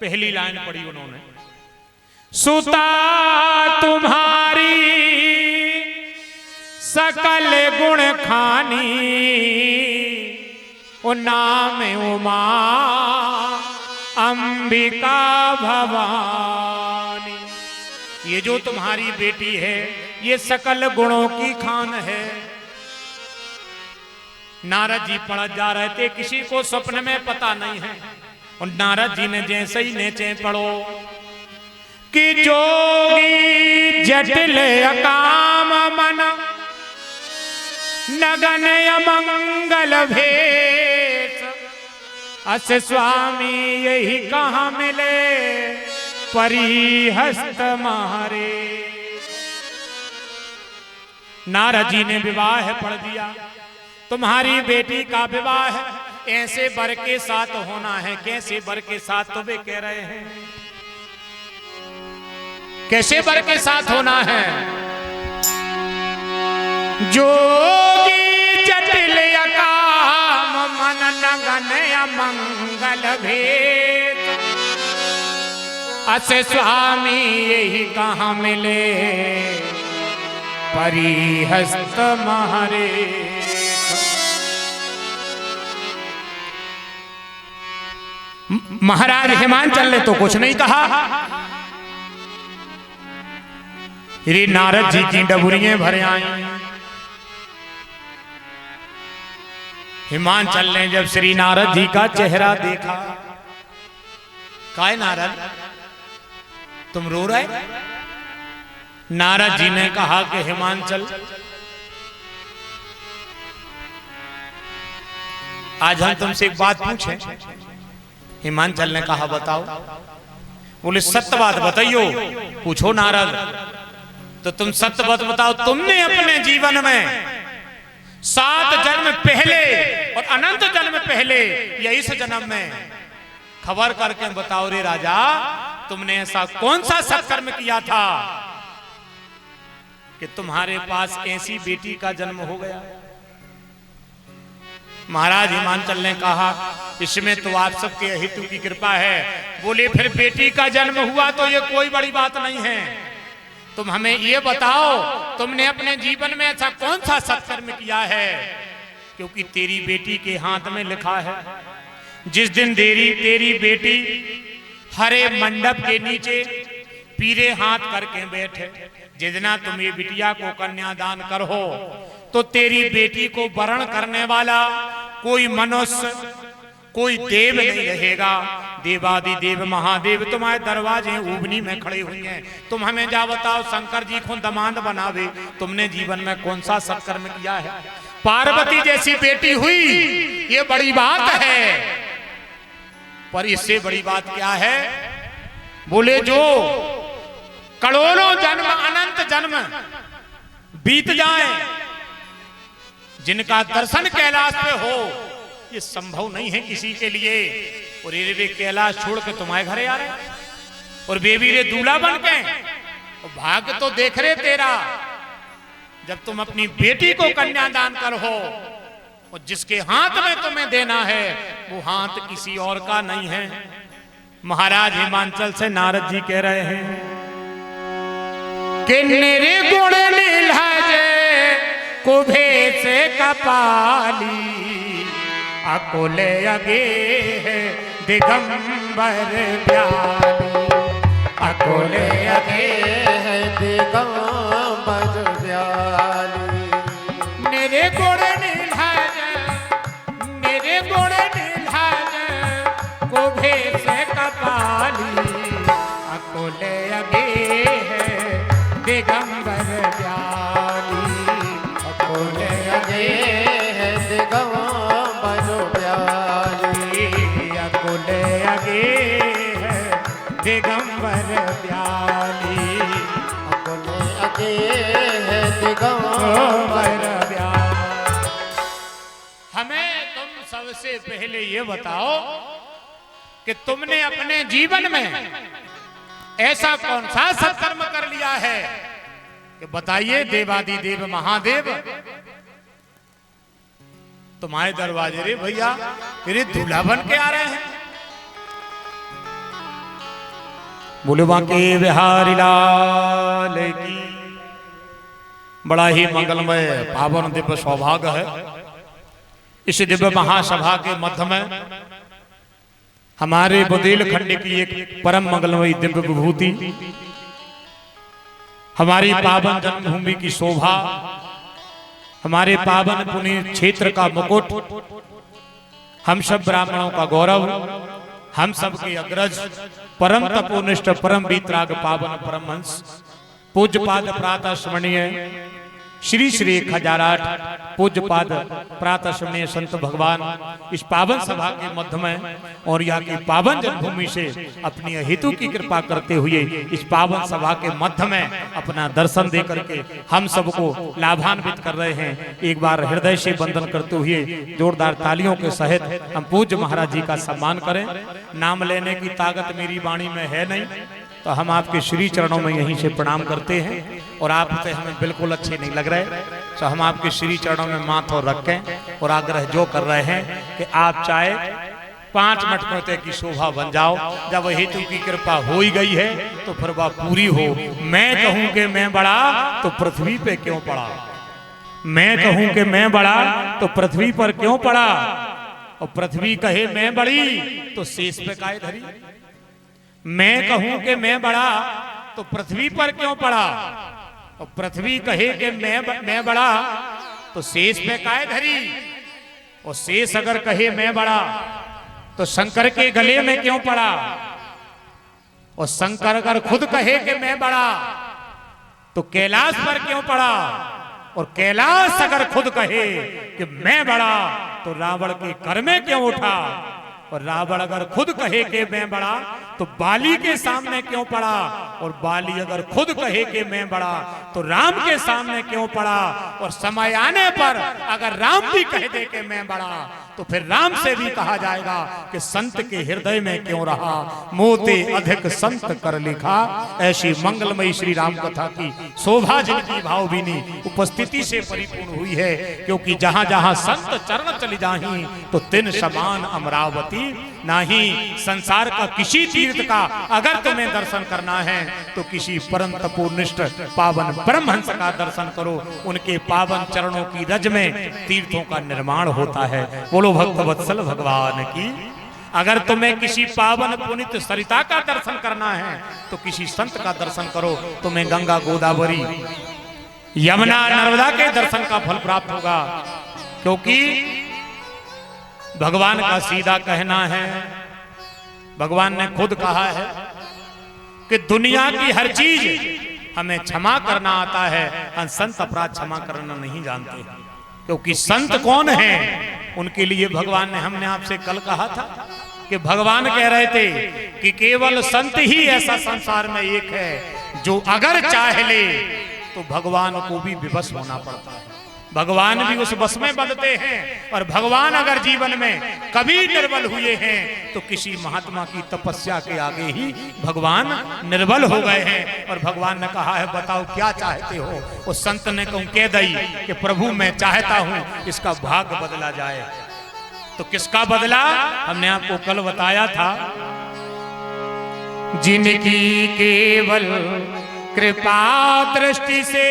पहली लाइन पढ़ी उन्होंने, सुता तुम्हारी सकल गुण खानी, ओ नाम उमा अंबिका भवानी। ये जो तुम्हारी बेटी है ये सकल गुणों की खान है। नारद जी पढ़ जा रहे थे, किसी को स्वप्न में पता नहीं है, और नारद जी ने जैसे ही नीचे पढ़ो कि जोगी जटिल अकाम मन नगन अमंगल भेष, अस स्वामी यही कहाँ मिले परिहस्त मारे। नारद जी ने विवाह पढ़ दिया, तुम्हारी बेटी का विवाह ऐसे वर के साथ होना है। कैसे वर के साथ? तो वे कह रहे हैं कैसे वर के साथ होना है? जोगी जटिल अकाम मन नगन अमंगल भेद, अस स्वामी यही कहाँ मिले परिहस्त मारे। महाराज हिमांचल ने तो कुछ नहीं कहा। श्री नारद जी की डबुरियां भर आई। हिमांचल ने जब श्री नारद जी का चेहरा देखा, काय नारद तुम रो रहे? नारद जी ने कहा कि हिमांचल, आज हम तुमसे एक बात पूछें। हिमांचल ने कहा बताओ। बोले सत्य बात बताइयो। पूछो नारद। तो तुम सत्य बात बताओ, तुमने अपने जीवन में 7 जन्म पहले और अनंत जन्म पहले या इस जन्म में खबर करके बताओ रे राजा, तुमने ऐसा कौन सा सत्कर्म किया था कि तुम्हारे पास ऐसी बेटी का जन्म हो गया? महाराज हिमांचल ने कहा इसमें तो आप सबके हेतु की कृपा है। बोले फिर बेटी का जन्म हुआ तो ये कोई बड़ी बात नहीं है, तुम हमें ये बताओ तुमने अपने जीवन में ऐसा कौन सा सत्कर्म किया है? क्योंकि तेरी बेटी के हाथ में लिखा है, जिस दिन तेरी बेटी हरे मंडप के नीचे पीरे हाथ करके बैठे, जितना तुम ये बिटिया को कन्यादान करो तो तेरी बेटी को वरण करने वाला कोई मनुष्य कोई देव नहीं रहेगा। देवादि देव महादेव तुम्हारे दरवाजे उबनी में खड़े हुए हैं। तुम हमें जा बताओ, शंकर जी को दमाद बनावे तुमने जीवन में कौन सा सत्कर्म किया है? पार्वती जैसी बेटी हुई ये बड़ी बात है, पर इससे बड़ी बात क्या है? बोले जो करोड़ों जन्म अनंत जन्म बीत जाए, जिनका दर्शन कैलाश पे हो, ये संभव नहीं है किसी के लिए। और ये वे कैलाश छोड़ के तुम्हारे घरे आ रहे और बेबी रे दूल्हा बन के, और भाग्य तो देख रहे तेरा जब तुम अपनी बेटी को कन्यादान कर हो, और जिसके हाथ में तुम्हें देना है वो हाथ किसी और का नहीं है। महाराज हिमांचल से नारद जी कह रहे हैं कि मेरे गुण नीलाजे कुभे से कपाली, अकोले अगे है दिगंबर ब्याली, अकोले अगे है दिगंबर ब्याली। मेरे गुण नीलाजे कुभे से कपाली, अकोले अगे है दिगंबर ब्याली, अकोले अगे है दिगंबर ब्याली, अकोले अगे है दिगंबर ब्याली, अकोले अगे है दिगंबर ब्याली। हमें तुम सबसे पहले ये बताओ कि तुमने अपने जीवन में ऐसा कौन सा सत्कर्म कर लिया है कि बताइए देवादि देव महादेव तुम्हारे दरवाजे रे भैया मेरे दूल्हा बन के आ रहे हैं। बोले बांके बिहारी लाल की। बड़ा ही मंगलमय पावन दिव्य सौभाग्य है इस दिव्य महासभा के मध्य में हमारे बुंदेलखंड की एक परम मंगलमयी दिव्य विभूति, हमारी पावन जन्मभूमि की शोभा, हमारे पावन पुण्य क्षेत्र का मुकुट, हम सब ब्राह्मणों का गौरव, हम सब के अग्रज, परम तपोनिष्ठ परम वीतराग पावन परमहंस पूज्यपाद प्रातः स्मरणीय श्री श्री 1008 पूज्यपाद प्रातः स्मरणीय संत भगवान इस पावन सभा के मध्य में और यहाँ की पावन जन्मभूमि से अपनी हेतु की कृपा करते हुए इस पावन सभा के मध्य में अपना दर्शन दे करके हम सबको लाभान्वित कर रहे हैं। एक बार हृदय से वंदन करते हुए जोरदार तालियों के सहित हम पूज्य महाराज जी का सम्मान करें। नाम लेने की ताकत मेरी वाणी में है नहीं, तो हम आपके श्री चरणों में यहीं से प्रणाम करते हैं और आपसे हमें बिल्कुल अच्छे नहीं लग रहे, तो हम आपके श्री चरणों में माथा रखें और आग्रह जो कर रहे हैं कि आप चाहे 5 मिनट में की शोभा बन जाओ। जब हेतु की कृपा हो ही गई है तो फिर वह पूरी हो। मैं कहूं कि मैं बड़ा तो पृथ्वी पे क्यों पड़ा, मैं कहूं कि मैं बड़ा तो पृथ्वी पर क्यों पड़ा, और पृथ्वी कहे मैं बड़ी तो शेष पे काय धरी। मैं कहूं कि मैं बड़ा तो पृथ्वी पर क्यों पड़ा, और पृथ्वी कहे कि मैं बड़ा तो शेष पे काय धरी, और शेष अगर कहे मैं बड़ा तो शंकर के गले में क्यों पड़ा, और शंकर अगर खुद कहे कि मैं बड़ा तो कैलाश पर क्यों पड़ा, और कैलाश अगर खुद कहे कि मैं बड़ा तो रावण के कर में क्यों उठा, और रावण अगर खुद कहे कि मैं बड़ा तो बाली के सामने क्यों पड़ा, और बाली अगर खुद कहे कि मैं बड़ा तो राम के सामने क्यों पड़ा, और समय आने पर अगर राम भी कह दे कि मैं बड़ा तो फिर राम से भी कहा जाएगा कि संत के हृदय में क्यों रहा, मोते अधिक संत कर लिखा। ऐसी मंगलमयी श्री राम कथा की शोभा जिनकी भावभीनी उपस्थिति से परिपूर्ण हुई है, क्योंकि जहां जहां संत चरण चली जाही तो तिन समान अमरावती नाही। संसार का किसी तीर्थ का अगर तुम्हें दर्शन करना है तो किसी परम तपोनिष्ठ पावन परमहंस का दर्शन करो, उनके पावन चरणों की रज में तीर्थों का निर्माण होता है। बोलो भक्त वत्सल भगवान की। अगर तुम्हें किसी पावन पुनित सरिता का दर्शन करना है तो किसी संत का दर्शन करो, तुम्हें गंगा गोदावरी यमुना नर्मदा के दर्शन का फल प्राप्त होगा, क्योंकि भगवान का सीधा कहना है, भगवान ने खुद कहा है कि दुनिया की हर चीज हमें क्षमा करना आता है, हम संत अपराध क्षमा करना नहीं जानते। क्योंकि संत कौन है, उनके लिए भगवान ने, हमने आपसे कल कहा था कि भगवान कह रहे थे कि केवल संत ही ऐसा संसार में एक है जो अगर चाह ले तो भगवान को भी विवश होना पड़ता है। भगवान भी उस बस में बंधते हैं, और भगवान अगर जीवन में कभी निर्बल हुए हैं तो किसी महात्मा की तपस्या के आगे ही भगवान निर्बल हो गए हैं। और भगवान ने कहा है बताओ क्या चाहते हो, उस संत ने कहूं कह दई कि प्रभु मैं चाहता हूं इसका भाग बदला जाए। तो किसका बदला, हमने आपको कल बताया था, जिनकी केवल कृपा दृष्टि से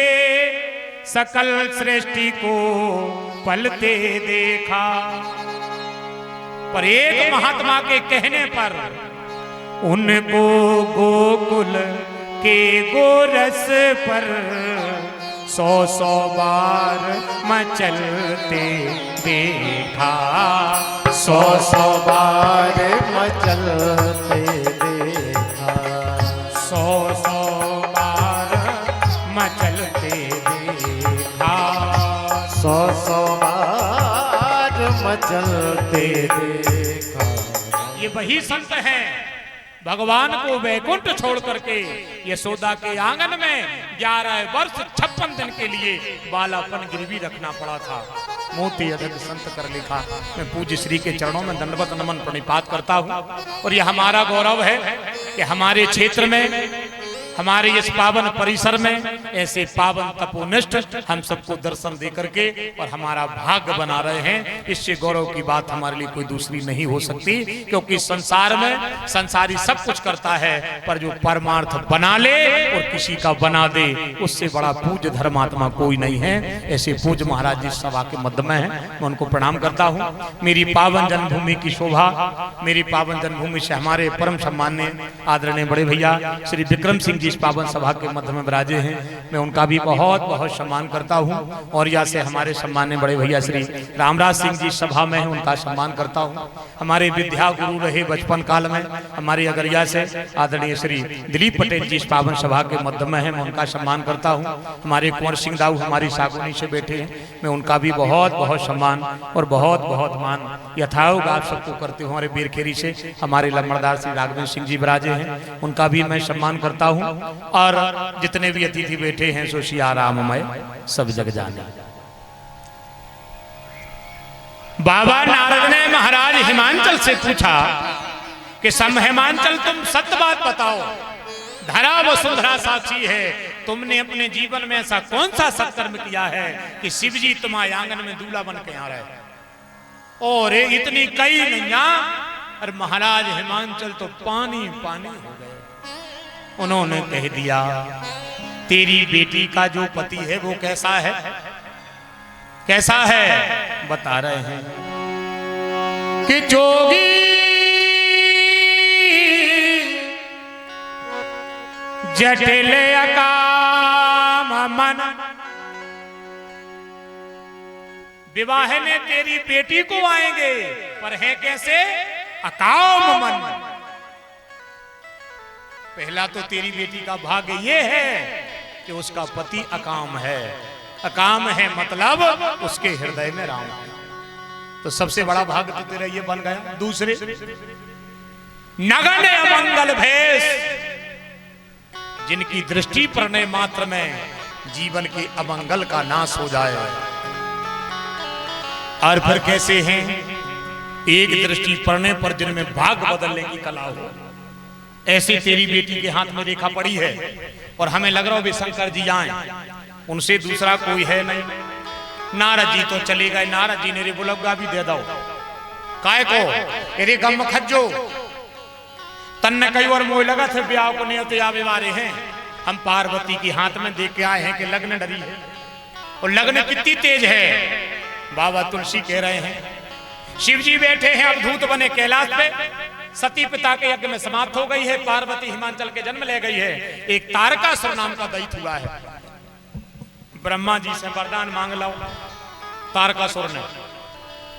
सकल सृष्टि को पलते देखा। पर एक महात्मा के कहने पर उनको गोकुल के गोरस पर 100 बार मचलते देखा। 100 बार मचलते देखा। 100 बार मचलते देखा। 100 बार मचलते देखा। ये वही संत हैं भगवान को वैकुंठ छोड़ करके यशोदा के आंगन में 11 वर्ष 56 दिन के लिए बालापन गिरवी रखना पड़ा था। मोती अधिक संत कर लिखा। मैं पूज्य श्री के चरणों में दंडवत नमन प्रणिपात करता हूँ। और यह हमारा गौरव है कि हमारे क्षेत्र में हमारे इस पावन परिसर में ऐसे पावन तपोनिष्ठ हम सबको दर्शन दे करके और हमारा भाग्य बना रहे हैं। इससे गौरव की बात हमारे लिए कोई दूसरी नहीं हो सकती, क्योंकि संसार में संसारी सब कुछ करता है, पर जो परमार्थ बना ले और किसी का बना दे, उससे बड़ा पूज्य धर्मात्मा कोई नहीं है। ऐसे पूज्य महाराज जिस सभा के मध्य में है, मैं उनको प्रणाम करता हूँ। मेरी पावन जन्मभूमि की शोभा, मेरी पावन जन्मभूमि से हमारे परम सम्मान्य आदरणीय बड़े भैया श्री विक्रम सिंह जी इस पावन सभा के मध्य में विराजे हैं। मैं उनका भी बहुत बहुत सम्मान करता हूं। और यहाँ से हमारे सम्मान्य बड़े भैया श्री रामराज सिंह जी सभा में हैं, उनका सम्मान करता हूं। हमारे विद्या गुरु रहे बचपन काल में हमारे अगरिया से आदरणीय श्री दिलीप पटेल जी इस पावन सभा के मध्य में है, मैं उनका सम्मान करता हूँ। हमारे कुंवर सिंह दाऊ हमारी सागुनी से बैठे हैं, मैं उनका भी बहुत बहुत सम्मान और बहुत बहुत मान यथायोग आप सबको करते हूँ। हमारे बीरखेरी से हमारे लम्बड़दार श्री राघवेंद्र सिंह जी विराजे हैं, उनका भी मैं सम्मान करता हूँ। और जितने भी अतिथि बैठे हैं सो सिया राममय सब जग जाने। बाबा नारद ने महाराज हिमांचल से पूछा कि सम हिमांचल तुम सत्य बात बताओ, धरा वसुंधरा साक्षी है, तुमने अपने जीवन में ऐसा कौन सा सत्कर्म किया है कि शिव जी तुम्हारे आंगन में दूल्हा बन के आ रहे? और इतनी कई नैया। और महाराज हिमांचल तो पानी पानी हो गए। उन्होंने कह दिया तेरी बेटी का जो पति है वो कैसा है? कैसा है? बता रहे हैं कि जोगी जटिल अकाम मन, विवाह में तेरी बेटी को आएंगे, पर है कैसे? अकाम मन। पहला तो तेरी बेटी का भाग्य ये है कि उसका पति अकाम है। अकाम है मतलब उसके हृदय में राम है, तो सबसे बड़ा भाग्य तो तेरा ये बन गया। दूसरे नगन अमंगल भेष, जिनकी दृष्टि पड़ने मात्र में जीवन के अमंगल का नाश हो जाए। और फिर कैसे हैं? एक दृष्टि पड़ने पर जिनमें भाग्य बदलने की कला हो, ऐसी तेरी बेटी के हाथ में रेखा पड़ी है। और हमें लग रहा हो भी शंकर जी आए, उनसे दूसरा कोई है नहीं। नारद जी तो चले गए, नारद जी ने रे बुलगा भी दे दो काय को रे गम खज्जो तन्ने कई और मोह लगा थे ब्याह को नियत आवे वाले हैं। हम पार्वती के हाथ में देख के आए हैं कि लग्न डरी है, और लग्न कितनी तेज है। बाबा तुलसी कह रहे हैं शिव जी बैठे हैं अवधूत बने कैलाश पे, सती पिता के यज्ञ में समाप्त हो गई है, पार्वती हिमांचल के जन्म ले गई है। एक तारकासुर नाम का दैत्य हुआ है, ब्रह्मा जी से वरदान मांग लो तारकासुर ने।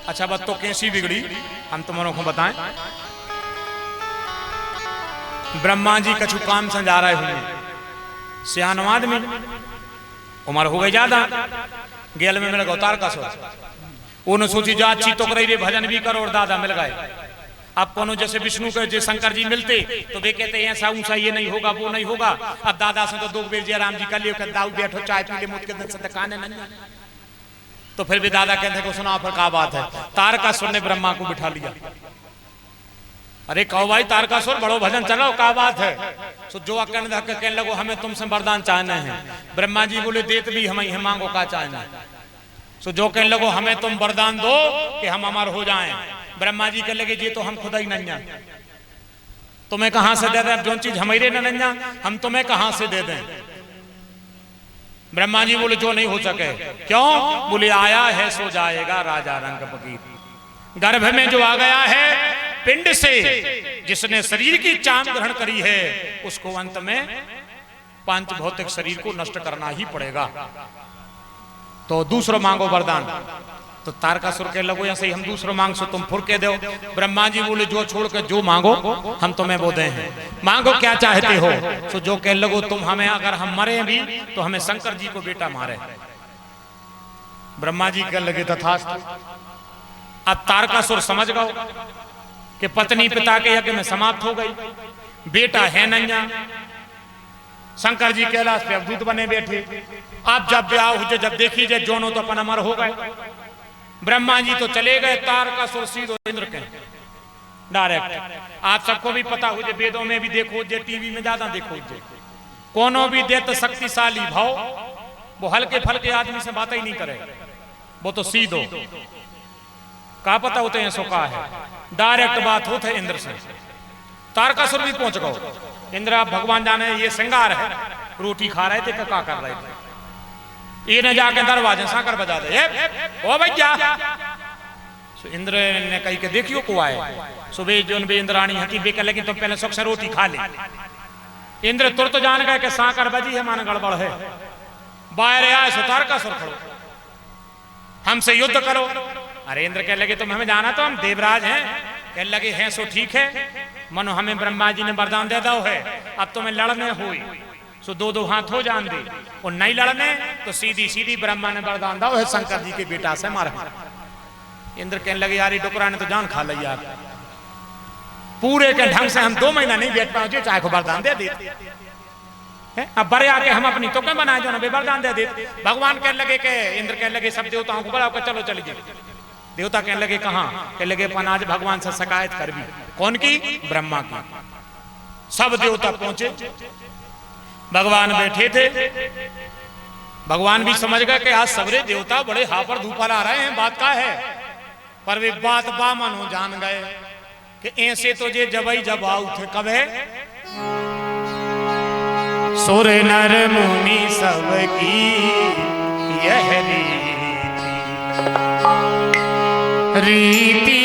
अच्छा बात तो कैसी बिगड़ी हम तुम्हारों को बताएं। ब्रह्मा जी कछु काम से जा रहे हुए, सियानो आदमी, उम्र हो गई ज्यादा, गेल में मिल गया तारकासुर। उन्होंने सोची जा अच्छी तो करे भजन भी करो, और दादा मिल गए। अब कोनो जैसे विष्णु के जैसे शंकर जी मिलते तो वे कहते हैं ऐसा ऊंचा ये नहीं होगा वो नहीं होगा। अब दादा से तो दो बेर जयराम जी कर लियो, दाऊ बैठो चाय पी ले, मुझ के दिन से दुकाने नहीं। तो फिर भी दादा कहते को सुना फिर क्या बात है। तारकासुर ने ब्रह्मा को बिठा लिया। अरे कहो भाई तारकासुर बड़ो भजन चलो क्या बात है। तो जो कहने लगो हमें तुमसे वरदान चाहना है। ब्रह्मा जी बोले देत भी हमें मांगो का चाहना है। तो जो कहने लगो हमें तुम वरदान दो कि हम अमर हो जाएं। ब्रह्मा जी कह लगे जी तो हम खुदा ही नहीं, तुम्हें कहां से दे दें? जो चीज हमारे नहीं हम तुम्हें कहां से दे दें? ब्रह्मा जी बोले जो नहीं हो सके। क्यों? बोले आया है सो जाएगा राजा रंग फकीर। गर्भ में जो आ गया है पिंड से, जिसने शरीर की चाम ग्रहण करी है, उसको अंत में पांच भौतिक शरीर को नष्ट करना ही पड़ेगा। तो दूसरा मांगो वरदान। तो तारकासुर के लगो ऐसे ही हम दूसरा मांग सो तुम फुर के दो। ब्रह्मा जी बोले जो छोड़ के जो मांगो हम तुम्हें वो दें हैं। मांगो क्या चाहते हो? तो जो कह लगो तुम हमें अगर हम मरे भी तो हमें शंकर जी को बेटा मारे। ब्रह्मा जी कह लगे तथास्तु। अब तारकासुर समझ गए कि पत्नी पिता के यज्ञ में समाप्त हो गई, बेटा है नैया। शंकर जी कैलाश पे अवधूत बने बैठे। अब जब ब्याह हो जब देखी जाए जोनो तो अपन अमर हो गए। ब्रह्मा जी तो चले गए, तारकासुर सीधो इंद्र के डायरेक्ट। आप सबको भी पता हो जे वेदों में भी देखो जे टीवी में ज्यादा देखो जे कोनो भी दे तो शक्तिशाली भाव, वो हल्के फलके आदमी से बात ही नहीं करे, वो तो सीधो का पता होते हैं सो का है, डायरेक्ट बात होते है इंद्र से। तारकासुर भी पहुंच गए। इंद्र आप भगवान जाने ये श्रृंगार है, रोटी खा रहे थे क्या कर रहे थे, ये ने जाके दरवाजे साकर बजा दे, ओ भैया। सो इंद्र ने कही के देखियो को आए। सुबह जोन भी इंद्राणी हती बे कह लगी तुम पहले सुख से रोटी खा ले। इंद्र तुरंत जान गए कि साकर बजी है, मान गड़बड़ है। बाहर आए सो तारकासुर खड़ो, हमसे युद्ध करो। अरे इंद्र कह लगे तुम हमें जाना, तो हम देवराज हैं। कह लगे हैं सो ठीक है, मनो हमें ब्रह्मा जी ने वरदान दे दो है, अब तुम्हें लड़ने हुई सो दो दो हाथ हो जान दे, और नहीं लड़ने तो सीधी सीधी ब्रह्मा ने वरदान दो है शंकर जी के बेटा से मार। इंद्र कहने लगे यार ये डुकरा ने तो जान खा ली यार, पूरे के ढंग से हम 2 महीना नहीं बैठ पाओ, चाहे को वरदान दे देते। अब बड़े आके हम अपनी टोकन बनाए जो ना वरदान दे देते। भगवान कहने लगे के इंद्र कहने लगे सब देवताओं को बुलाओ के चलो चलिए। देवता कहने लगे कहां? कहने लगे अपन आज भगवान से शिकायत कर भी। कौन की? ब्रह्मा की। सब देवता पहुंचे, भगवान बैठे थे। भगवान भी समझ गए कि आज सबरे देवता बड़े हापर धूपर आ रहे हैं, बात का है। पर वे बात बामन हो जान गए कि ऐसे तो जे जबई जब आउ थे कब है। सुर नर मुनि सबकी यह रीति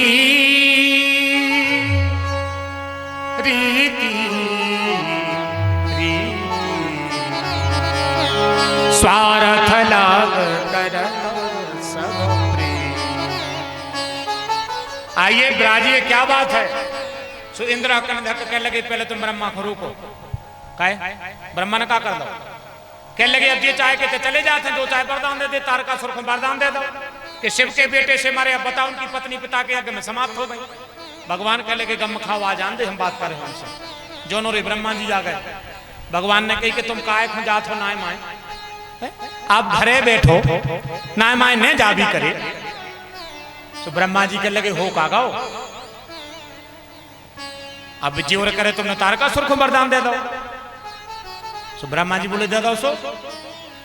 रीति स्वार्थ लाभ कर सब प्रेम। आइए ब्राजिए क्या बात है। सो इंद्र कहने लगे पहले तुम ब्रह्मा को रोको। काहे? ब्रह्मा ने क्या कर दो? कहने लगे अब ये चाहे के चले जाते, जो चाहे वरदान दे दे। तारकासुर को वरदान दे दो कि शिव के बेटे से मारे, अब बताओ उनकी पत्नी पिता के यज्ञ में समाप्त हो गई। भगवान कहने लगे गम खाओ आ जान दे, हम बात करें उनसे। जो रे ब्रह्मा जी जा गए। भगवान ने कही कि तुम काय खो जात हो नाय माए, आप घरे बैठो नाय माए ने जा भी करे। तो ब्रह्मा जी कहने लगे हो का गाओ, अब जीवर करे तुमने तारकासुर को वरदान दे दो। सो ब्रह्मा जी बोले दे दो। सो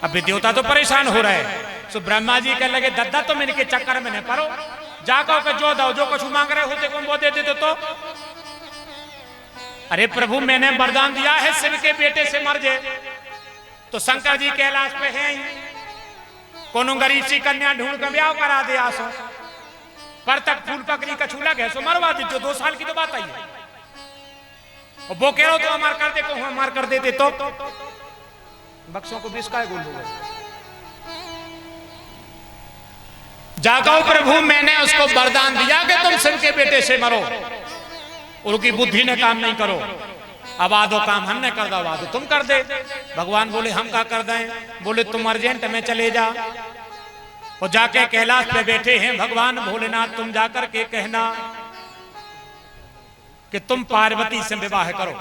अब देवता तो परेशान हो रहे हैं। सो ब्रह्मा जी कहने लगे दद्दा तुम इनके चक्कर में न पड़ो, जाकर के जो दो जो कुछ मांग रहे होते वो दे देते तो। अरे प्रभु मैंने वरदान दिया है शिव के बेटे से मर जाए, तो शंकर जी कैलाश पे हैं ही, कोनो गरीब सी कन्या ढूंढ कर ब्याह करा दे आसो, पर तक फूल पकड़ी का छूला गए सो मरवा दे। जो 2 साल की तो बात आई है, और वो कह रहे हो तो हमार कर दे को हमार कर देते तो बक्सों को 20 का गोल हो गए। जागो प्रभु मैंने उसको वरदान दिया कि तुम शिव के बेटे से मरो, उनकी बुद्धि ने काम नहीं करो। अब आधो काम हमने कर दो, आधो तुम कर दे। भगवान बोले हम क्या कर दें? बोले तुम अर्जेंट में चले जा, और जाके कैलाश पे बैठे हैं भगवान भोलेनाथ, तुम जाकर के कहना कि तुम पार्वती से विवाह करो,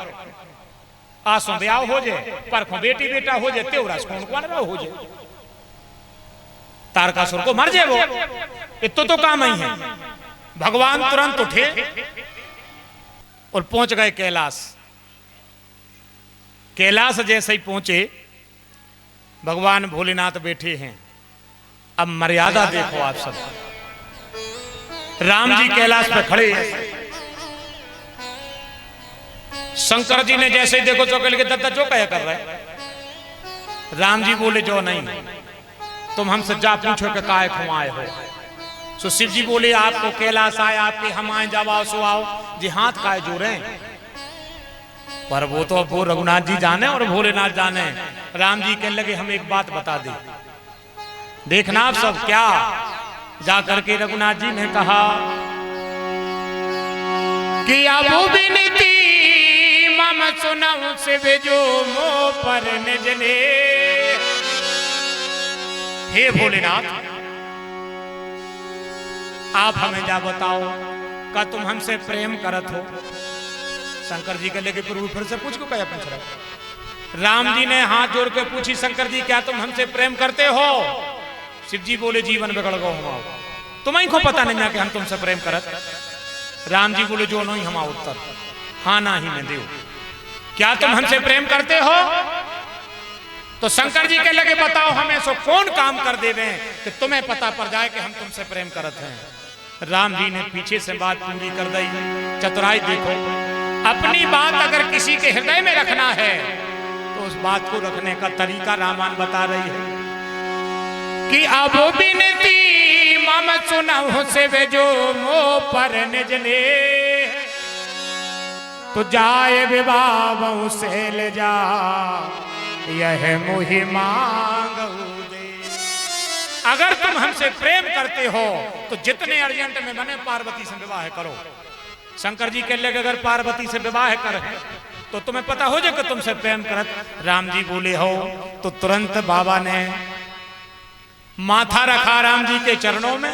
आसों ब्याह हो जाए, परखों बेटी बेटा हो जाए, त्योरास कौन हो जाए, तारकासुर को मर जाए। वो इतो तो काम ही है। भगवान तुरंत उठे और पहुंच गए कैलाश। कैलाश जैसे ही पहुंचे भगवान भोलेनाथ बैठे हैं। अब मर्यादा देखो आप सब। राम जी कैलाश पे खड़े हैं। शंकर जी ने जैसे ही देखो चौके लगे दत्ता जो कह कर रहे। राम जी बोले जो नहीं, तुम हमसे जा पूछो कि काहे क्यों आए हो। सो शिव जी बोले आपको कैलाश आए, आपके हम आए, जब आओ सो आओ जी, हाथ काहे जोड़े। पर वो तो वो रघुनाथ जी जाने और भोलेनाथ जाने। राम जी कहने लगे हम एक बात बता दे, देखना आप सब क्या। जाकर के रघुनाथ जी ने कहा कि अब विनती मम सुनऊ शिव जो मो पर निजने। हे भोलेनाथ आप हमें जा बताओ, का तुम हमसे प्रेम करत हो? शंकर जी के लेके प्रभु फिर से पूछ को क्या पूछ रहा। राम जी ने हाथ जोड़ के पूछी शंकर जी क्या तुम हमसे प्रेम करते हो? शिव जी बोले जीवन बिगड़ गो हम, तुम्हें को पता नहीं कि हम तुमसे प्रेम करत। राम जी बोले जो नहीं हमारा उत्तर हाँ ना ही में दे। क्या तुम हमसे प्रेम करते हो? तो शंकर जी के लगे बताओ हमें सो कौन काम कर देवे कि तुम्हें पता पड़ जाए कि हम तुमसे प्रेम करत हैं। राम जी ने पीछे से बात पूरी कर दी। चतुराई देखो, अपनी बात अगर किसी के हृदय में रखना है तो उस बात को रखने का तरीका रामायण बता रही है कि अब बिनती मम सुनहु से वे जो मो पर निज ने तो जाए विवाह से ले जा यह मुहि मांगू दे। अगर तुम हमसे प्रेम करते हो तो जितने अर्जेंट में बने पार्वती से विवाह करो। शंकर जी के लगे अगर पार्वती से विवाह कर तो तुम्हें पता हो जाए कि तुमसे प्रेम करत। राम जी बोले हो तो तुरंत बाबा ने माथा रखा राम जी के चरणों में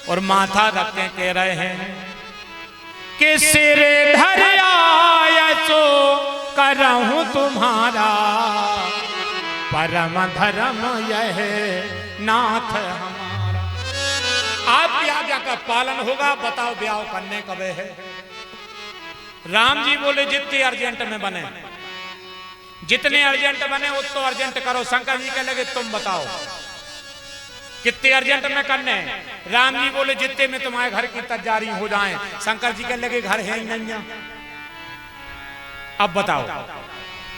और माथा रख के कह रहे हैं कि सिर धर आया सो करहूं तुम्हारा परम धर्म यह नाथ हमारा। आपकी आज्ञा का पालन होगा, बताओ ब्याह करने कब है। राम जी बोले जितने अर्जेंट में बने, जितने अर्जेंट बने उतना अर्जेंट करो। शंकर जी के लगे तुम बताओ कितने अर्जेंट में करने। राम जी बोले जितने में तुम्हारे घर की तैयारी हो जाए। शंकर जी के लगे घर है ही नहीं। अब बताओ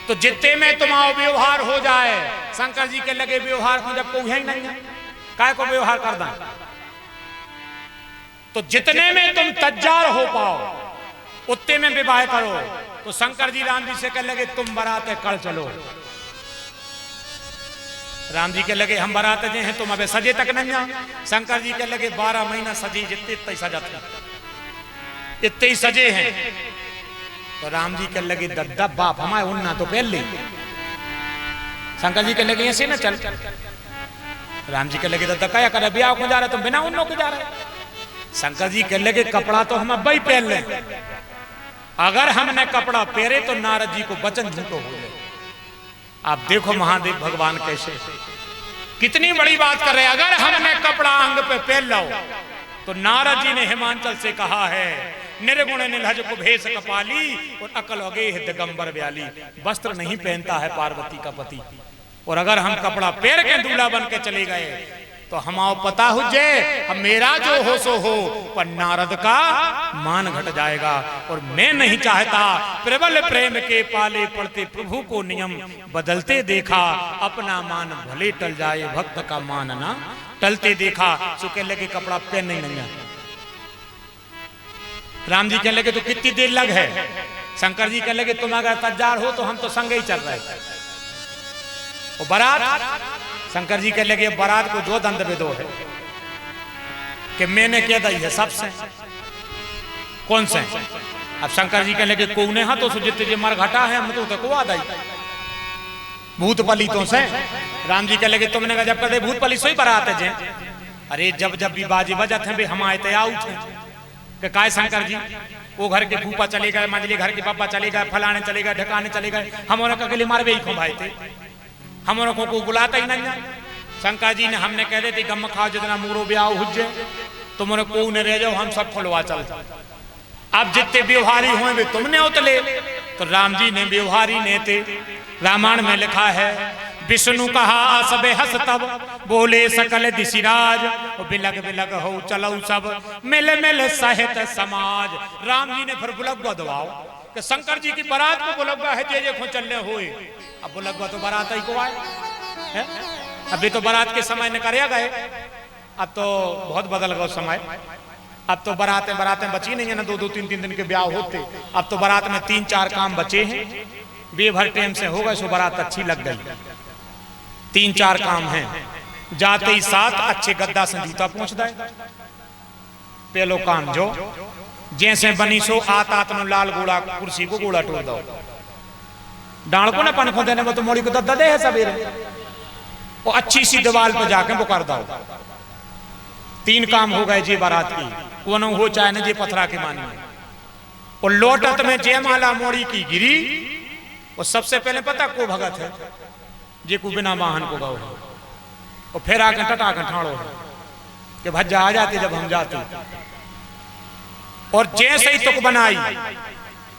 तो जितने में तुम्हारा व्यवहार हो जाए। शंकर जी के लगे व्यवहार को जब कोई है ही नहीं, काय को व्यवहार कर दें। तो जितने में तुम तैयार हो पाओ उतने में विवाह करो। तो शंकर जी राम जी से कह लगे तुम बारात कल चलो। राम जी के लगे हम बारात जे हैं तुम अबे सजे तक नहीं आ। शंकर जी के लगे 12 महीना सजे जितने इतने सजत इतने ही सजे हैं। तो राम जी के लगे दद्दा बाप हमारे उन्ना तो पहले। शंकर जी के लगे ऐसे ना चल। राम जी के लगे दद्दा क्या कर ब्याह को जा रहे तुम बिना उन्नों को जा रहे। शंकर जी के लगे कपड़ा तो हम अब ही पहन ले। अगर हमने कपड़ा पहरे तो नारद जी को वचन झूठो हो जाए। आप देखो महादेव भगवान कैसे कितनी बड़ी बात कर रहे हैं। अगर हमने कपड़ा अंग पे पहन लो तो नारद जी ने हिमांचल से कहा है निर्गुण निलहज को भेष कपाली और अकल अगेह दिगंबर व्याली। वस्त्र नहीं पहनता है पार्वती का पति। और अगर हम कपड़ा पहन के दूल्हा बन के चले गए तो हमाओ पता हो जाए अब मेरा जो हो सो हो पर नारद का मान घट जाएगा। और मैं नहीं चाहता प्रबल प्रेम के पाले पड़ते प्रभु को नियम बदलते देखा। अपना मान भले टल जाए भक्त का मान ना टलते देखा। सो कह लगे कपड़ा पहन नहीं। राम जी कह लगे तो कितनी देर लग है। शंकर जी कह लगे तुम अगर तैयार हो तो हम तो संग ही चल रहे। और बारात शंकर जी कह लगे बारात को जो दंड में दो है कि मैंने कह दी है सबसे कौन से। अब शंकर जी कह लगे कौन है तो जितने जे मर घटा है हम तो को आ भूत पलितों से। राम जी कह लगे तुमने कहा जब कर दे भूत पलित सोई बारात है जे। अरे जब जब भी बाजी बजत है हम आए तैयार उठे कि काय शंकर जी वो घर के फूफा चले गए, मंजली घर के पापा चले गए, फलाने चले गए, ढकाने चले गए। हमारे का के मारे ही भाई थे हमारे को बुलाता ही नहीं। शंकर जी ने हमने कह देते गम खाओ जितना मूरो ब्याह हुज्जे तुम्हारे को न रह जाओ हम सब खुलवा चल। अब जितने व्यवहारी हुए वे तुमने उतले। तो राम जी ने व्यवहारी नेते। रामायण में लिखा है विष्णु कहा सबे हस तब बोले सकल दिशिराज बिलग बिलग हो चलो सब मिल मिल सहित समाज। राम जी ने फिर बुलगुआ दबाओ कि शंकर जी की बारात को बुलगुआ है जे खो चलने हुए। अब बुलगुआ तो बारात ही को आए। अभी तो बारात के समय ने करे गए। अब तो बहुत बदल गया समय। अब तो बारातें बारातें बची नहीं है ना। 2-2 3-3 दिन के ब्याह होते। अब तो बारात में 3-4 काम बचे हैं। बेभर टाइम से हो गए सो बारात अच्छी लग गई। 3-4 काम हैं। जाते ही साथ अच्छे गद्दा से जूता पहुंच दे। पहलो काम जो जैसे बनी सो आत नो लाल गोला कुर्सी को गोला टोड़ दो। डाल को ना पनखो देने वो तो मोड़ी को दद्दा दे है सवेरे। वो अच्छी सी दीवार पर जाके वो कर दो। 3 काम हो गए जी बारात की। वो न हो चाहे न जे पथरा के मानी। और लोटत में जयमाला मोड़ी की गिरी। और सबसे पहले पता को भगत है जे को बिना वाहन को गाओ। और फिर आके टटा के ठाड़ो कि भज्जा आ जाते जब हम जाते। और जैसे ही तुक बनाई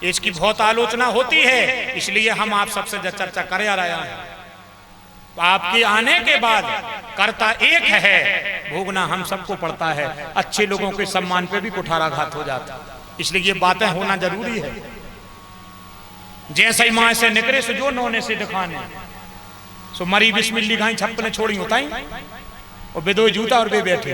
इसकी बहुत आलोचना होती है। इसलिए हम आप सबसे चर्चा करे आ रहे हैं आपके आने के बाद कर्ता एक है, भोगना हम सबको पड़ता है। अच्छे लोगों के सम्मान पे भी कुठाराघात हो जाता, इसलिए ये बातें होना जरूरी है। जैसे ही माँ से निकले सो जो नौने से दिखाने सो मरी बिस्मिल्ली खाई छप्पने छोड़ी होता ही और बेदो जूता और बे बैठे।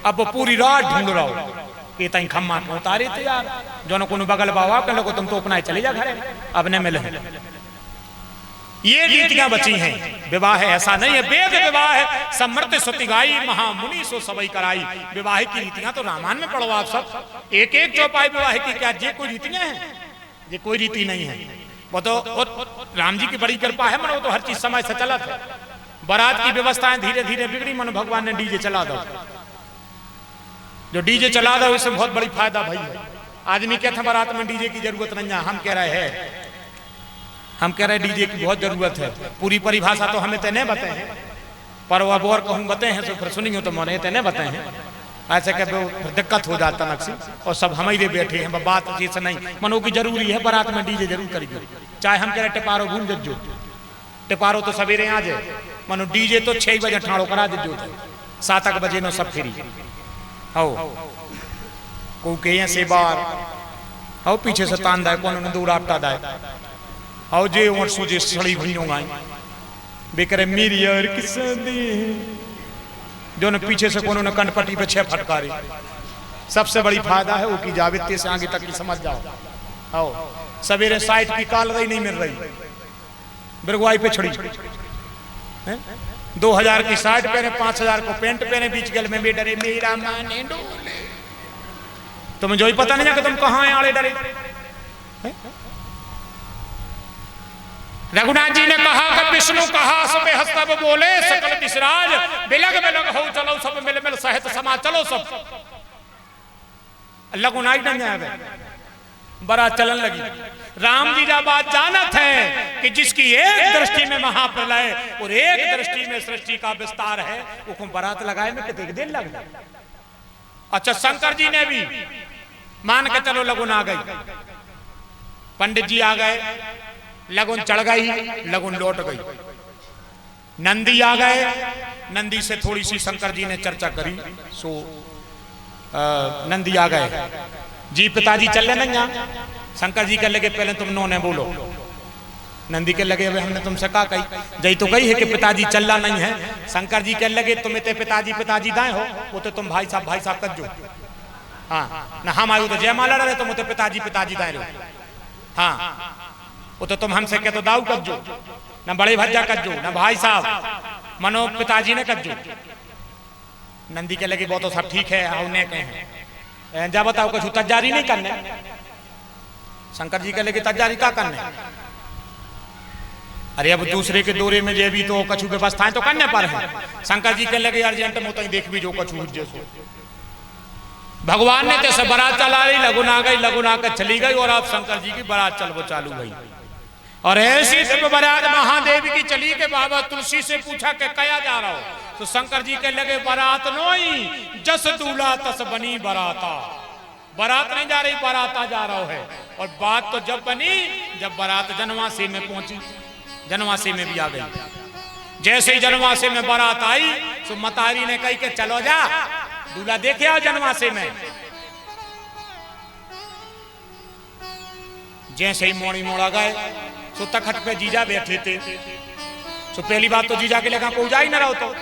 अब वो पूरी रात ढूंढ रहा हो कि तई खम्मा क्यों उतारे थे यार, जो को बगल बाबा कह लो तुम तो अपना चले जा घरे, अब ने मिले। ये रीतियां बची हैं। विवाह ऐसा नहीं है, वेद विवाह है, समृत सुति गाई महामुनि सो सबई कराई। विवाह की रीतियां तो रामायण में पढ़ो आप सब, एक एक चौपाई विवाह की। क्या ये कोई रीतियां हैं? ये कोई रीति नहीं है। वो तो राम जी की बड़ी कृपा है, मन वो तो हर चीज समय से चला था। बारात की व्यवस्थाएं धीरे धीरे बिगड़ी, मन भगवान ने डीजे चला दो। जो डीजे चला दो इससे बहुत बड़ी फायदा भाई है। आदमी कहते हैं बारात में डीजे की जरूरत नहीं है, हम कह रहे हैं डीजे की बहुत जरूरत है। पूरी परिभाषा तो हमें तने बताए हैं, पर वो अब और कहूँ बताए हैं तो फिर सुनियो तो मोने तने बताए हैं। ऐसे क्या दिक्कत हो जाता नक्सी, और सब हम ही बैठे हैं, बात जैसे नहीं मनो की जरूरी है। बारात में डीजे जरूर करेगी, चाहे हम कह रहे टिपारो भूल दो, टिपारो तो सवेरे आ जाए, मनो डीजे तो 6 बजे ठाड़ो करा दो, 7 बजे नो सब फ्री हो को के से बार हो पीछे से तान दाए कौन ने दूर आपटा दाए हो जे और सोजे सड़ी भइयों गाय बेकरे मेरी यार किस्सा दे जो ने पीछे से कोनो ने कनपट्टी पे 6 फटकारे। सबसे बड़ी फायदा है वो की जावित्य से आगे तक की समझ जाओ। आओ सवेरे साइड की काल रही नहीं मिल रही, बिरगवाई पे छड़ी 2000 की शर्ट पहने, 5000 को पेंट पहने, बीच गल में भी डरे मेरा माने डोले। तुम्हें जो ही पता नहीं है कि तुम कहां हैं आड़े डरे। रघुनाथ जी ने कहा कि विष्णु कहा सब हस्तब बोले सकल विसराज, बिलग बिलग हो चलो सब मिल मिल सहित समा चलो सब। लगुनाई नहीं आवे, बड़ा चलन लगी। राम जी का बात जानत है कि जिसकी एक दृष्टि में महाप्रलय और एक दृष्टि में सृष्टि का विस्तार है, वो बारात लगाए में कितने दिन लग गए। अच्छा शंकर जी ने भी मान के चलो लगुन आ गई, पंडित जी आ गए, लगुन चढ़ गई, लगुन लौट गई। नंदी आ गए, नंदी से थोड़ी सी शंकर जी ने चर्चा करी, सो नंदी आ गए जी पिताजी चल रहे नहीं। शंकर जी के लगे पहले तुम नौने बोलो। नंदी के लगे अबे हमने तुमसे कहा कही जई तो कही है कि पिताजी चलना नहीं है। शंकर जी के लगे तुम्हें ते पिताजी पिताजी दाए हो, वो तो तुम भाई साहब कर जो। हाँ ना हम आयु तो जयमाला रहे तुम तो पिताजी पिताजी दाए लो। हाँ वो तो तुम हमसे कह तो दाऊ कर जो, ना बड़े भज्जा कर जो, ना भाई साहब मनो पिताजी ने कर जो। नंदी के लगे वो तो सब ठीक है, उन्हें कहें जा बताओ कुछ तैयारी नहीं करने। शंकर जी के लगे तैयारी क्या करने, अरे अब दूसरे के दौरे में जे भी तो कछु व्यवस्थाएं तो करने पर है। शंकर जी के लगे अर्जेंट में तो देख भी जो कछु जैसो। भगवान ने जैसे बारात चला रही, लगुन आ गई, लगुन आकर चली गई और अब शंकर जी की बारात चल वो चालू गई। और ऐसी जब बारात महादेव की चली के बाबा तुलसी से पूछा कि कया जा रहा हो, तो शंकर जी के लगे बारात नोई जस दूल्हा तस बनी बाराता। बारात नहीं जा रही, बाराता जा रहा है। और बात तो जब बनी जब बारात जनवासी में पहुंची, जनवासी में भी आ गई। जैसे ही जनवासी में बारात आई तो मतारी ने कही के चलो जा दूल्हा देखे आओ जनवासी में। जैसे ही मोड़ी मोड़ा गए तो तखट पे जीजा बैठे थे। तो पहली बात तो जीजा के लगा कोई जा ही ना रहो, तो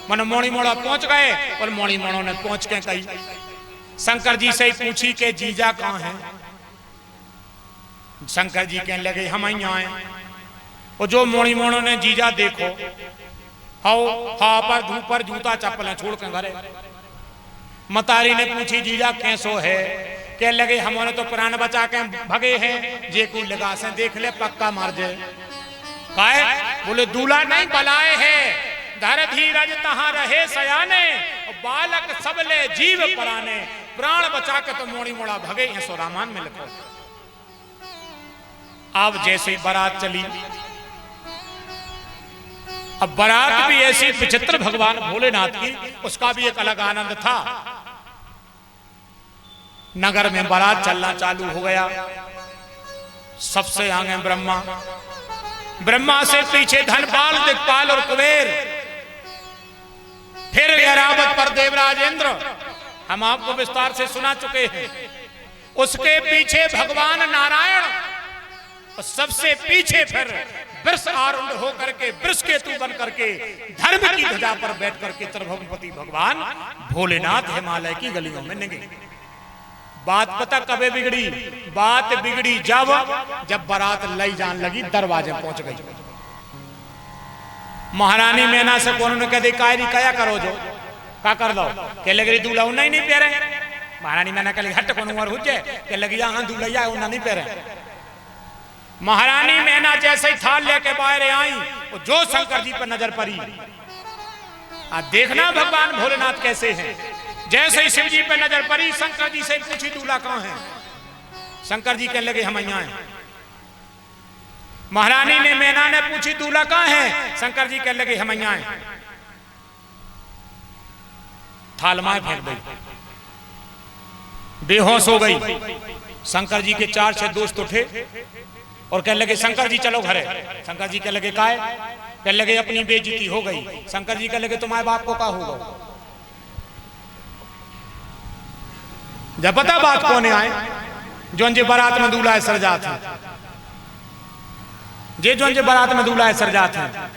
मन मोड़ी मोड़ा पहुंच गए और मोड़ी मोड़ों ने पहुंच के कही शंकर जी से ही पूछी के जीजा कहां है। शंकर जी कहने लगे हम ही आए। और जो मोड़ी मोड़ों ने जीजा देखो हाउ हा पर धूप पर जूता चप्पलें छोड़ के घरे। मतारी ने पूछी जीजा कैसो है, कह लगे हमने तो प्राण बचा के भगे हैं, जे को लगा से देख ले पक्का मार जाए। काहे बोले दूल्हा नहीं बलाए है, धर धीरज तहां रहे सयाने, बालक सबले जीव पराने। प्राण बचा के तो मोड़ी मोड़ा भगे हैं, सो रामायण में लिखो। अब जैसे बारात चली, अब बारात भी ऐसी विचित्र भगवान भोलेनाथ की, उसका भी एक अलग आनंद था। नगर में बारात चलना चालू हो गया, सबसे आगे ब्रह्मा, ब्रह्मा से पीछे धनपाल, दिक्पाल और कुबेर, फिर ऐरावत पर देवराज इंद्र, हम आपको विस्तार से सुना चुके हैं। उसके पीछे भगवान नारायण और सबसे पीछे फिर वृष आरूढ़ होकर के, वृष केतु बन करके, धर्म की ध्वजा पर बैठ करके त्रिभुवनपति भगवान भोलेनाथ हिमालय की गलियों में निकले। बात पता कबे बिगड़ी? बात बिगड़ी जब बारात लई जान लगी, दरवाजे पहुंच गई। महारानी मैना से कौन ने कह दी कायरी कया करो जो का कर दो के लगे दूल्हा उन्ना ही नहीं पहरे। महारानी मैना कह हट कौन उम्र हुजे के लगी यहाँ दूल्हा उन्ना नहीं पहरे। महारानी मैना जैसे ही थाल लेके बाहर आई, जो शंकर जी पर नजर पड़ी, देखना भगवान भोलेनाथ कैसे हैं। जैसे ही शिव जी पर नजर पड़ी, शंकर जी से पूछी दूल्हा कहाँ है? शंकर जी कहने लगे हम यहाँ हैं। महारानी ने मैना ने पूछी दूल्हा कहाँ है? शंकर जी कहने लगे हम यहाँ हैं। थाल माए फेंक गई, बेहोश हो गई। शंकर जी के 4-6 दोस्त उठे और कहने लगे शंकर जी चलो घरे। शंकर जी कहने लगे काहे? कहने लगे अपनी बेइज्जती हो गई। शंकर जी कहने लगे तुम्हारे बाप को का होगा? जब पता बात कौन आए? जो बारात में दूल्हा है सरजात है, जे जो बारात में दूल्हा है सरजात है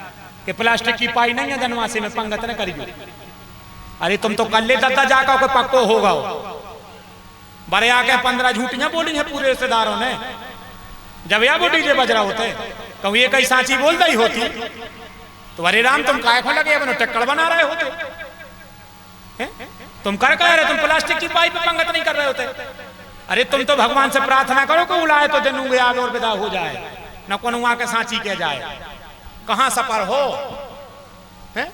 कि प्लास्टिक की पाई नहीं है जनवासी में पंगत न करियो। अरे तुम तो कल ले दत्ता जाकर कोई पक्को होगा। बड़े आके 15 झूठियां बोली हैं पूरे रिश्तेदारों ने। जब या वो डीजे बज रहा होते कहूँ ये कई सांची बोलता ही होती तो अरे राम तुम काय खो लगे बनो टक्कर बना रहे होते है? तुम कर कह रहे, तुम प्लास्टिक की पाइप पे पंगत नहीं कर रहे होते। अरे तुम तो भगवान से प्रार्थना करो कि उलाए तो जनूंगे आगे और विदा हो जाए, न कौन वहां के सांची कह जाए। कहां सफर हो है?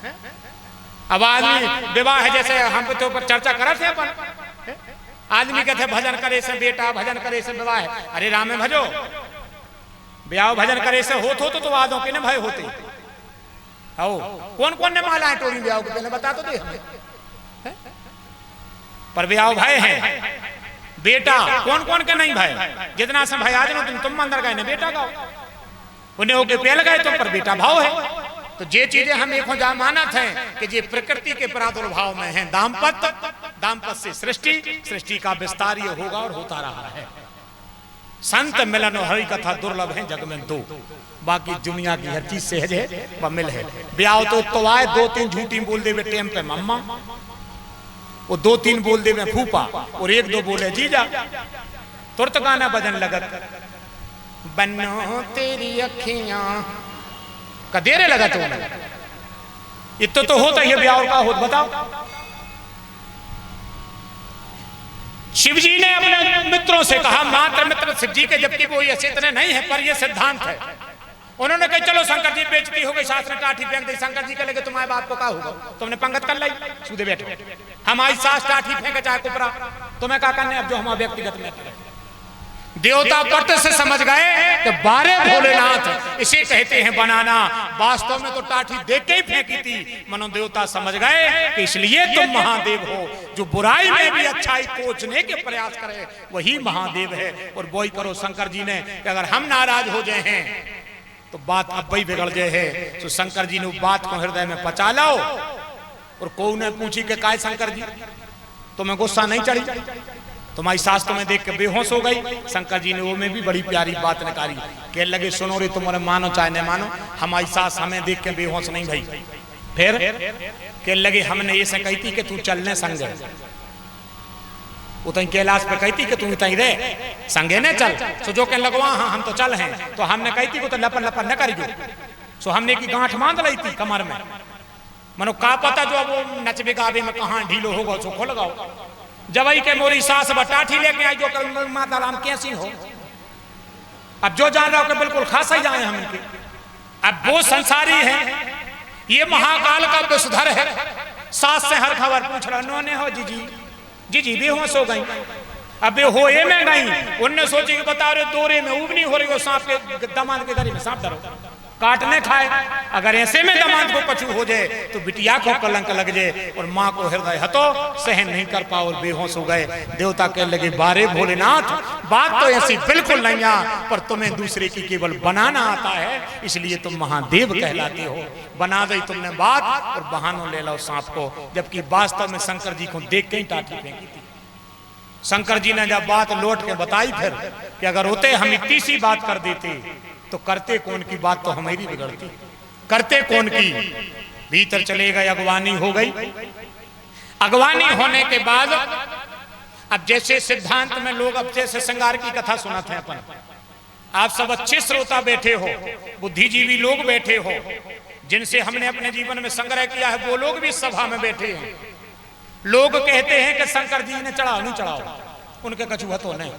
अब आदमी विवाह है जैसे हम तो ऊपर चर्चा कर रहे थे, आदमी कहते भजन करे से बेटा, भजन करे से विवाह। अरे राम में भजो, ब्याह भजन करे से होत हो तो आदों के न भय होते। आओ कौन कौन ने मालाएं टोरी ब्याह के पहले बता तो दे हमें। पर ब्याह भय है, बेटा कौन कौन के नहीं भय। जितना से भय आज तुम अंदर गए ना बेटा गाओ, उन्हें होके पहल गए तुम पर बेटा भाव है। तो ये चीजें हम एक जा मानत हैं कि ये प्रकृति के प्रादुर्भाव में है। दाम्पत्य, दाम्पत्य से सृष्टि, सृष्टि का विस्तार ये होगा और होता रहा है। संत मिलन और हरि कथा दुर्लभ है जग में दो, बाकी दुनिया की हर चीज सहज है व मिल है। ब्याह तो आए 2-3 झूठी बोल दे टेम पे मम्मा, वो 2-3 बोल दे में फूफा और 1-2 बोले जीजा। तुरंत गाना बजन लगत बनो तेरी अखियां कदेरे लगा तो इतो तो होता है ब्याह का होता। बताओ शिव जी ने अपने मित्रों से कहा, मात्र मित्र शिव जी के, जबकि वो ये इतने नहीं है पर ये सिद्धांत है। उन्होंने कहा चलो शंकर जी बेइज्जती हो गई, शास्त्र ने टाठी फेंक दी। शंकर जी के लगे तुम्हारे बाप को क्या होगा? तुमने पंगत कर लाई, सूदे बैठो। हमारी सास टाठी फेंके चाहे कुपरा, तुम्हें क्या करने? अब जो हमारा व्यक्तिगत में देवता पट से समझ गए कि 12 भोलेनाथ इसे कहते हैं बनाना। वास्तव में तो टाठी देख के ही फेंकी थी। मनो देवता समझ गए कि इसलिए तुम महादेव हो। जो बुराई में भी अच्छाई खोजने के प्रयास करे वही महादेव है। और वही करो शंकर जी ने कि अगर हम नाराज हो जाए हैं तो बात अब वही बिगड़ जाए है। तो शंकर जी ने बात को हृदय में पचा लाओ। और कोई ने पूछी कि काय शंकर जी तुम्हें गुस्सा नहीं चढ़ी? तुम्हारी सास तुम्हें देख के बेहोश हो गई। शंकर जी ने वो में भी बड़ी प्यारी बात निकाली, कह लगे सुनो रे तुम्हारे मानो चाहे न मानो, हमारी सास हमें देख के बेहोश नहीं भई। फिर कह लगे हमने ये से कही थी कि तू चलने संगे, वो तई कैलाश पे कहती कि तू तई रे संगे ने चल। सो जो कह लगवा हाँ हम तो चल हैं। तो हमने कही थी कि तो लपन लपन न करियो। सो हमने की गांठ बांध ली थी कमर में। मनो का पता जो अब नच बिगावे में कहाँ ढीलो होगा सो खो लगाओ। जबई के मोरी सास बटाठी लेके आई जो कर माता राम कैसी हो। अब जो जान रहा हो कि बिल्कुल खासा ही जाए हम इनके। अब वो संसारी है, ये महाकाल का विषधर है। सास से हर खबर पूछ रहा नोने हो जी बेहोश हो गई। अब हो ये में गई, उनने सोची कि बता रहे दौरे में उबनी हो रही हो, सांप के दमाद के गले में सांप डरो। काटने खाए। अगर ऐसे में दामाद को कछु हो जाए तो बिटिया को कलंक लग जाए और माँ को हृदय हतो सहन नहीं कर पाओ और बेहोश हो गए। देवता कहने लगे बारे भोलेनाथ, बात तो ऐसी बिल्कुल नहीं है, पर तुम्हें दूसरे की केवल बनाना आता है, इसलिए तुम महादेव कहलाते हो। बना दी तुमने बात और बहानों ले लो सांप को, जबकि वास्तव में शंकर जी को देख के ही टाटी फेंकी थी। शंकर जी ने जब बात लौट के बताई फिर कि अगर होते हम इतनी सी बात कर देते तो करते कौन की बात तो हमारी बिगड़ती, करते कौन की। भीतर चले गए, अगवानी हो गई। अगवानी होने के बाद अब जैसे सिद्धांत में लोग अब जैसे श्रृंगार की कथा सुनाते हैं अपन, आप सब अच्छे श्रोता बैठे हो, बुद्धिजीवी लोग बैठे हो, जिनसे हमने अपने जीवन में संग्रह किया है, वो लोग भी सभा में बैठे हैं। लोग कहते हैं कि शंकर जी ने चढ़ाओ नहीं चढ़ाओ, उनके कछुआ तो नहीं।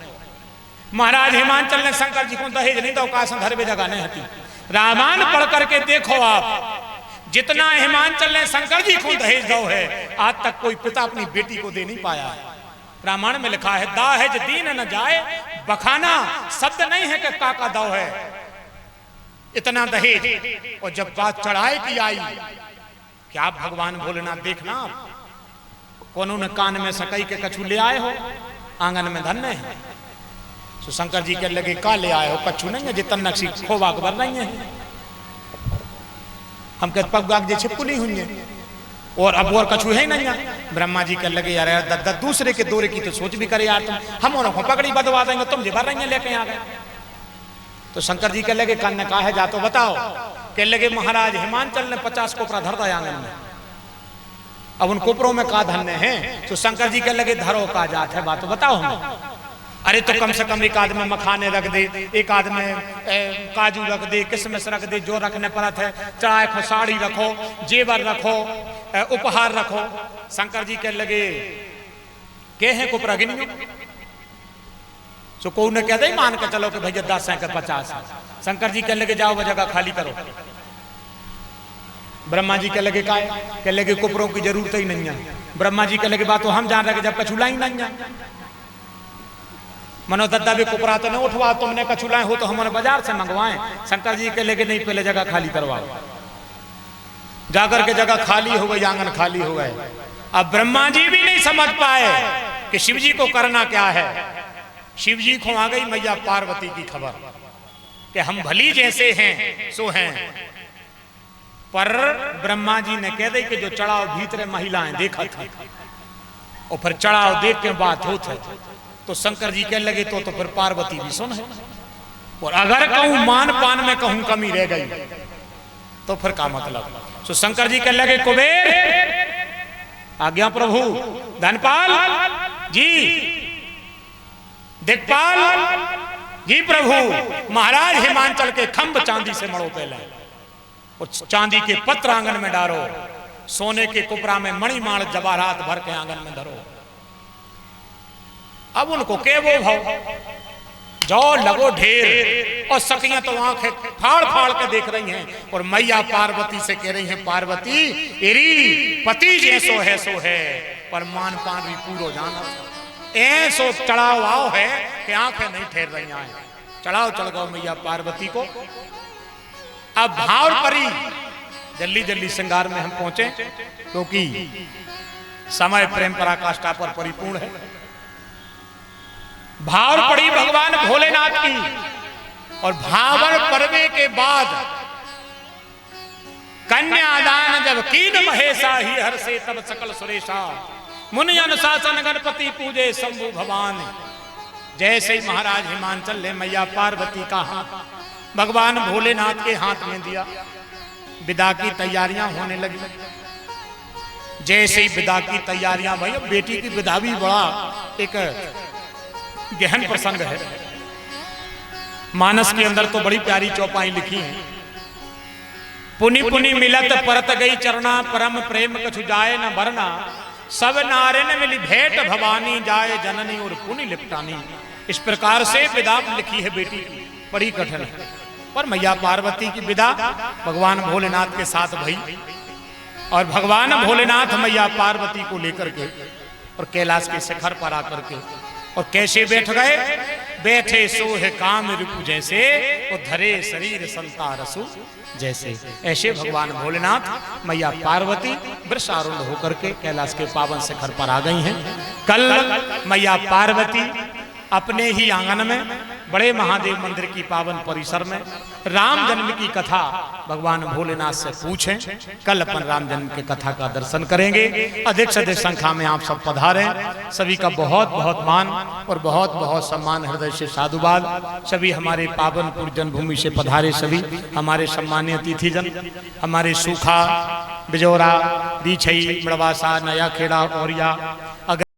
महाराज हिमांचल ने शंकर जी को दहेज नहीं दो का संदर्भ जगह नहीं हती। रामायण पढ़ करके देखो आप, जितना हिमांचल ने शंकर जी को दहेज दो है, आज तक कोई पिता अपनी बेटी को दे नहीं पाया है। रामायण में लिखा है दाहेज दीन न जाए बखाना, शब्द नहीं है कि काका दो है इतना दहेज। और जब बात चढ़ाए की आई, क्या भगवान भोलेनाथ देखना कोनो ने कान में सकई के कछु ले आए हो, आंगन में धन्य है। तो शंकर जी के लगे का ले आए हो, कछु नहीं है, जितन नक्शी खोबा कर रही है, हम कहते पग जे छिपुली हुई है और अब और कछु है नहीं है। ब्रह्मा जी के लगे यार दूसरे के दौरे की तो सोच भी करे यार, तुम हम उन्होंने पकड़ी बदवा देंगे, तुम जिभर रही लेके आ गए। तो शंकर जी के लगे कान ने कहा है जा तो बताओ। कह लगे महाराज हिमांचल ने 50 कोपरा धर दिया आंगन में, अब उन कोपरों में का धन्य है। तो शंकर जी के लगे धरो का जात है, बात बताओ हमें। अरे तो कम से कम एक आध में मखाने रख दे, एक आध में काजू रख दे, किशमिश रख दे, जो रखने परत है, चढ़ाए खो, साड़ी रखो, जेवर रखो, उपहार रखो। शंकर जी के लगे के हैं कोपरा गिनियो। तो को ने कह दे मान के चलो कि भैया 10 है के 50। शंकर जी के लगे जाओ वो जगह खाली करो। ब्रह्मा जी के लगे का के लगे कोपरों की जरूरत ही नहीं है। ब्रह्मा जी के लगे बात तो हम जान रहे जब कछुला ही नहीं है। मनो दद्दा भी कोपरा तो नहीं उठवा, तुमने कछुलाए हो तो हमने बाजार से मंगवाएं। शंकर जी के लेके नहीं, पहले जगह खाली करवाओ। जाकर के जगह खाली हो गई, आंगन खाली हो गए। अब ब्रह्मा जी भी नहीं समझ पाए कि शिव जी को करना क्या है। शिव जी को आ गई मैया पार्वती की खबर कि हम भली जैसे हैं सो हैं, पर ब्रह्मा जी ने कह दी कि जो चढ़ाव भीतर महिलाएं देखा था और फिर चढ़ाव देख के बात होते। तो शंकर जी कह लगे तो फिर पार्वती भी सुन है, और अगर कहूं मान पान में कहूं कमी रह गई तो फिर का मतलब। तो शंकर जी कह लगे कुबेर आज्ञा प्रभु, धनपाल जी, दिक्पाल जी प्रभु, महाराज हिमांचल के खंभ चांदी से मड़ो पहले और चांदी के पत्र आंगन में डालो, सोने के कुपरा में मणिमाण जवाहरात भर के आंगन में धरो। अब उनको के वो भाव जो लगो ढेर, और सखियां तो आंखें फाड़ फाड़ के देख रही हैं और मैया पार्वती से कह रही हैं पार्वती एरी पति जैसो है सो है, पर मान पान भी पूरो जाना ऐसो चढ़ाव आओ है कि आंखें नहीं ठहर रही हैं। चढ़ाओ चढ़ गो मैया पार्वती को। अब भाव परी जल्दी जल्दी श्रृंगार में हम पहुंचे, क्योंकि समय प्रेम पराकाष्ठा पर परिपूर्ण है। भाव पड़ी भगवान भोलेनाथ की, और भावर पर्वे के बाद कन्यादान जब कीन महेशा ही हर से तब सकल सुरेशा, मुनि अनुशासन गणपति पूजे शंभु भगवान। जैसे ही महाराज हिमांचल ने मैया पार्वती का हाथ भगवान भोलेनाथ के हाथ में दिया, विदा की तैयारियां होने लगी। जैसे ही विदा की तैयारियां भाई, बेटी की विदा भी बड़ा एक गहन प्रसंग है। मानस के अंदर तो बड़ी प्यारी चौपाई लिखी है। पुनि पुनि मिलत परत गई चरना, परम प्रेम कछु जाए न भरना, सब नारे ने मिली भेंट भवानी, जाए जननी और पुनि लिपटानी। इस प्रकार से विदा लिखी है बेटी की, बड़ी कठिन है, पर मैया पार्वती की विदा भगवान भोलेनाथ के साथ भई। और भगवान भोलेनाथ मैया पार्वती को लेकर के और कैलाश के शिखर पर आकर के और कैसे बैठ गए, बैठे सोह काम रूप जैसे, वो धरे शरीर संता रसु जैसे। ऐसे भगवान भोलेनाथ मैया पार्वती वृषारूढ़ होकर के कैलाश के पावन शिखर पर आ गई हैं। कल मैया पार्वती अपने ही आंगन में बड़े महादेव मंदिर की पावन परिसर में राम जन्म की कथा भगवान भोलेनाथ से पूछें। कल अपन राम जन्म की कथा का दर्शन करेंगे। अधिक से अधिक संख्या में आप सब पधारें। सभी का बहुत बहुत मान और बहुत बहुत सम्मान, हृदय से साधुवाद। सभी हमारे पावनपुर जन्मभूमि से पधारे सभी हमारे सम्मानीय अतिथिजन, हमारे सूखा, बिजौरा, दीछई, मड़वासा, नया खेड़ा, औरिया,